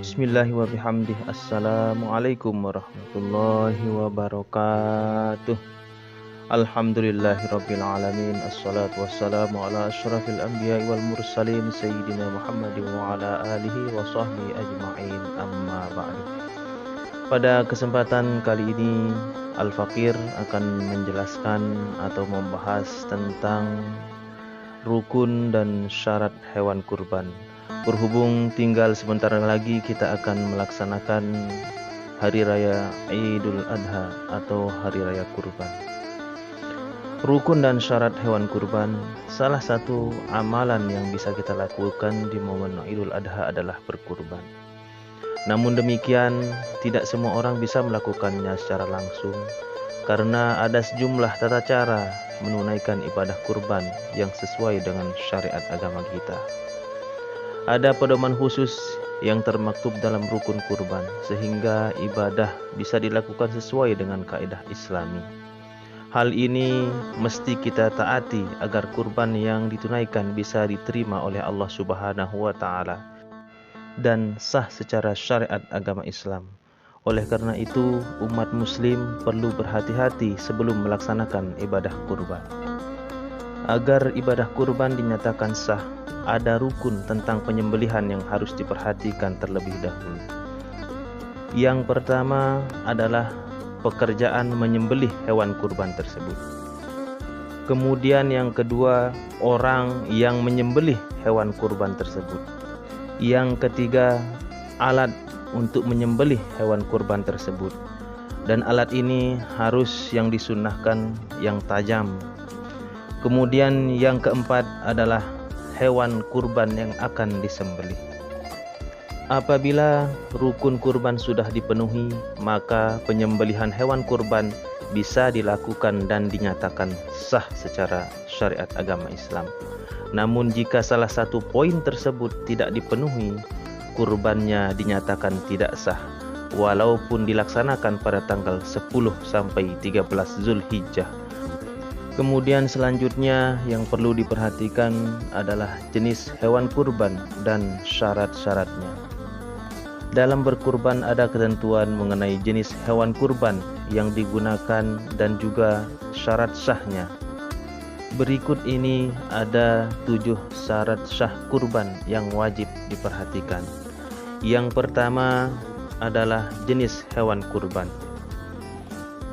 Bismillahirrahmanirrahim. Assalamualaikum warahmatullahi wabarakatuh. Alhamdulillahirabbil alamin. Assalatu wassalamu ala asyrafil anbiya'i wal mursalin sayyidina Muhammadin wa ala alihi wa sahbihi ajma'in. Amma ba'du. Pada kesempatan kali ini Al-Fakir akan menjelaskan atau membahas tentang rukun dan syarat hewan kurban. Berhubung tinggal sebentar lagi kita akan melaksanakan Hari Raya Idul Adha atau Hari Raya Kurban. Rukun dan syarat hewan kurban, salah satu amalan yang bisa kita lakukan di momen Idul Adha adalah berkurban. Namun demikian, tidak semua orang bisa melakukannya secara langsung karena ada sejumlah tata cara menunaikan ibadah kurban yang sesuai dengan syariat agama kita. Ada pedoman khusus yang termaktub dalam rukun kurban sehingga ibadah bisa dilakukan sesuai dengan kaidah Islami. Hal ini mesti kita taati agar kurban yang ditunaikan bisa diterima oleh Allah Subhanahu wa taala dan sah secara syariat agama Islam. Oleh karena itu, umat muslim perlu berhati-hati sebelum melaksanakan ibadah kurban. Agar ibadah kurban dinyatakan sah, ada rukun tentang penyembelihan yang harus diperhatikan terlebih dahulu. Yang pertama adalah pekerjaan menyembelih hewan kurban tersebut. Kemudian yang kedua, orang yang menyembelih hewan kurban tersebut. Yang ketiga, alat untuk menyembelih hewan kurban tersebut. Dan alat ini harus yang disunnahkan yang tajam. Kemudian yang keempat adalah hewan kurban yang akan disembelih. Apabila rukun kurban sudah dipenuhi, maka penyembelihan hewan kurban bisa dilakukan dan dinyatakan sah secara syariat agama Islam. Namun jika salah satu poin tersebut tidak dipenuhi, kurbannya dinyatakan tidak sah walaupun dilaksanakan pada tanggal 10 sampai 13 Zulhijjah. Kemudian selanjutnya yang perlu diperhatikan adalah jenis hewan kurban dan syarat-syaratnya. Dalam berkurban ada ketentuan mengenai jenis hewan kurban yang digunakan dan juga syarat sahnya. Berikut ini ada 7 syarat sah kurban yang wajib diperhatikan. Yang pertama adalah jenis hewan kurban.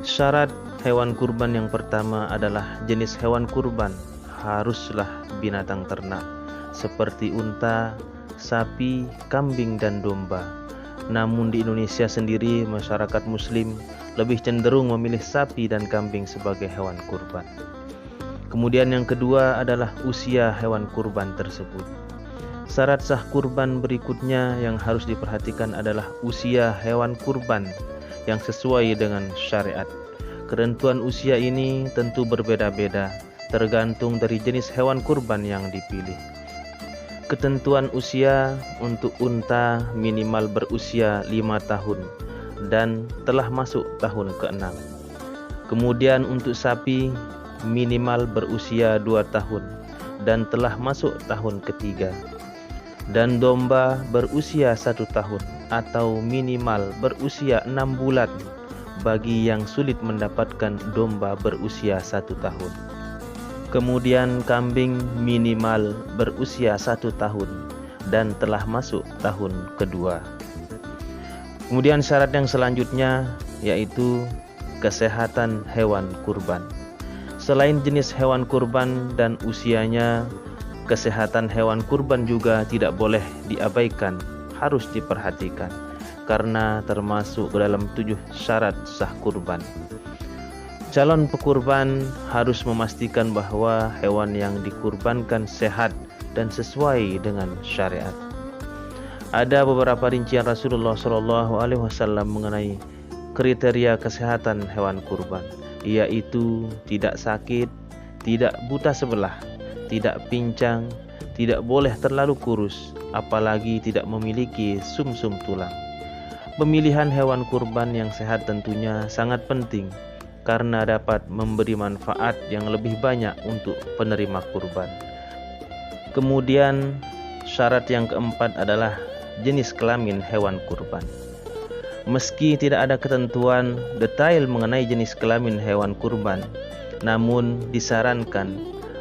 Syarat hewan kurban yang pertama adalah jenis hewan kurban haruslah binatang ternak seperti unta, sapi, kambing, dan domba. Namun di Indonesia sendiri masyarakat muslim lebih cenderung memilih sapi dan kambing sebagai hewan kurban. Kemudian yang kedua adalah usia hewan kurban tersebut. Syarat sah kurban berikutnya yang harus diperhatikan adalah usia hewan kurban yang sesuai dengan syariat. Ketentuan usia ini tentu berbeda-beda, tergantung dari jenis hewan kurban yang dipilih. Ketentuan usia untuk unta minimal berusia 5 tahun dan telah masuk tahun ke-6. Kemudian untuk sapi minimal berusia 2 tahun dan telah masuk tahun ke-3. Dan domba berusia 1 tahun atau minimal berusia 6 bulan bagi yang sulit mendapatkan domba berusia 1 tahun. Kemudian kambing minimal berusia 1 tahun dan telah masuk tahun kedua. Kemudian syarat yang selanjutnya yaitu kesehatan hewan kurban. Selain jenis hewan kurban dan usianya, kesehatan hewan kurban juga tidak boleh diabaikan, harus diperhatikan karena termasuk dalam 7 syarat sah kurban. Calon pekurban harus memastikan bahwa hewan yang dikurbankan sehat dan sesuai dengan syariat. Ada beberapa rincian Rasulullah SAW mengenai kriteria kesehatan hewan kurban, yaitu tidak sakit, tidak buta sebelah, tidak pincang, tidak boleh terlalu kurus, apalagi tidak memiliki sumsum tulang. Pemilihan hewan kurban yang sehat tentunya sangat penting karena dapat memberi manfaat yang lebih banyak untuk penerima kurban. Kemudian syarat yang keempat adalah jenis kelamin hewan kurban. Meski tidak ada ketentuan detail mengenai jenis kelamin hewan kurban, namun disarankan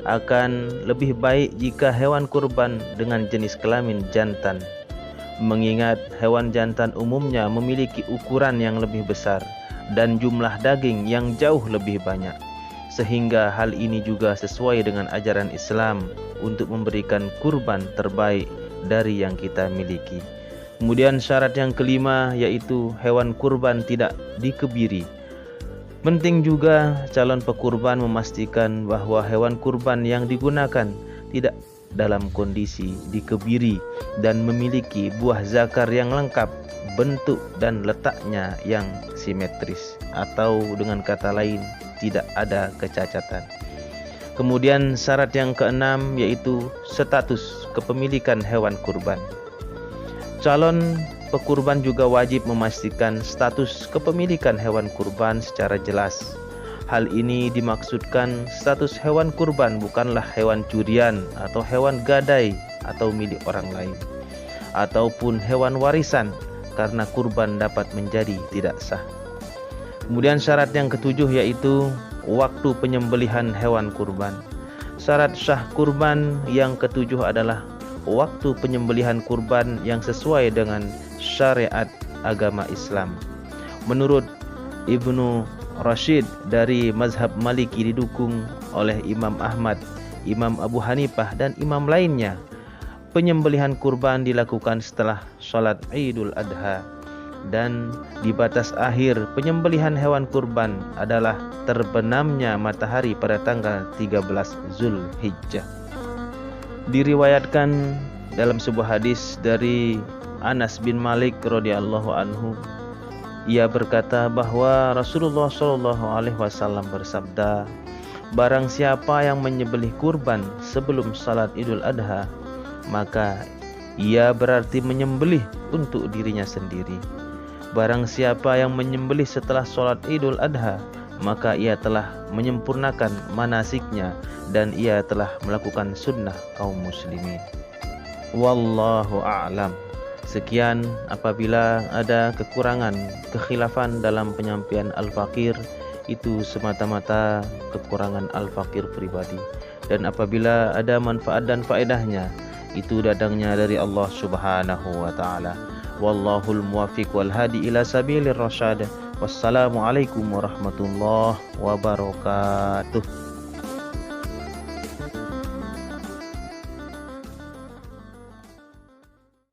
akan lebih baik jika hewan kurban dengan jenis kelamin jantan, mengingat hewan jantan umumnya memiliki ukuran yang lebih besar dan jumlah daging yang jauh lebih banyak, sehingga hal ini juga sesuai dengan ajaran Islam untuk memberikan kurban terbaik dari yang kita miliki. Kemudian syarat yang kelima yaitu hewan kurban tidak dikebiri. Penting juga calon pekurban memastikan bahwa hewan kurban yang digunakan tidak dalam kondisi dikebiri dan memiliki buah zakar yang lengkap, bentuk dan letaknya yang simetris, atau dengan kata lain tidak ada kecacatan. Kemudian syarat yang keenam yaitu status kepemilikan hewan kurban. Calon pekurban juga wajib memastikan status kepemilikan hewan kurban secara jelas. Hal ini dimaksudkan status hewan kurban bukanlah hewan curian atau hewan gadai atau milik orang lain, ataupun hewan warisan, karena kurban dapat menjadi tidak sah. Kemudian syarat yang ketujuh yaitu waktu penyembelihan hewan kurban. Syarat sah kurban yang ketujuh adalah waktu penyembelihan kurban yang sesuai dengan syariat agama Islam. Menurut Ibnu Rashid dari mazhab Maliki didukung oleh Imam Ahmad, Imam Abu Hanifah dan imam lainnya, penyembelihan kurban dilakukan setelah salat Idul Adha, dan di batas akhir penyembelihan hewan kurban adalah terbenamnya matahari pada tanggal 13 Zulhijjah. Diriwayatkan dalam sebuah hadis dari Anas bin Malik radhiyallahu anhu, ia berkata bahwa Rasulullah SAW bersabda, barang siapa yang menyembelih kurban sebelum salat Idul Adha, maka ia berarti menyembelih untuk dirinya sendiri. Barang siapa yang menyembelih setelah salat Idul Adha, maka ia telah menyempurnakan manasiknya dan ia telah melakukan sunnah kaum muslimin. Wallahu a'lam. Sekian, apabila ada kekurangan, kekhilafan dalam penyampaian Al-Fakir, itu semata-mata kekurangan Al-Fakir pribadi. Dan apabila ada manfaat dan faedahnya, itu datangnya dari Allah Subhanahu wa ta'ala. Wallahul muwaffiq wal hadi ila sabilir rasyad. Wassalamualaikum warahmatullahi wabarakatuh.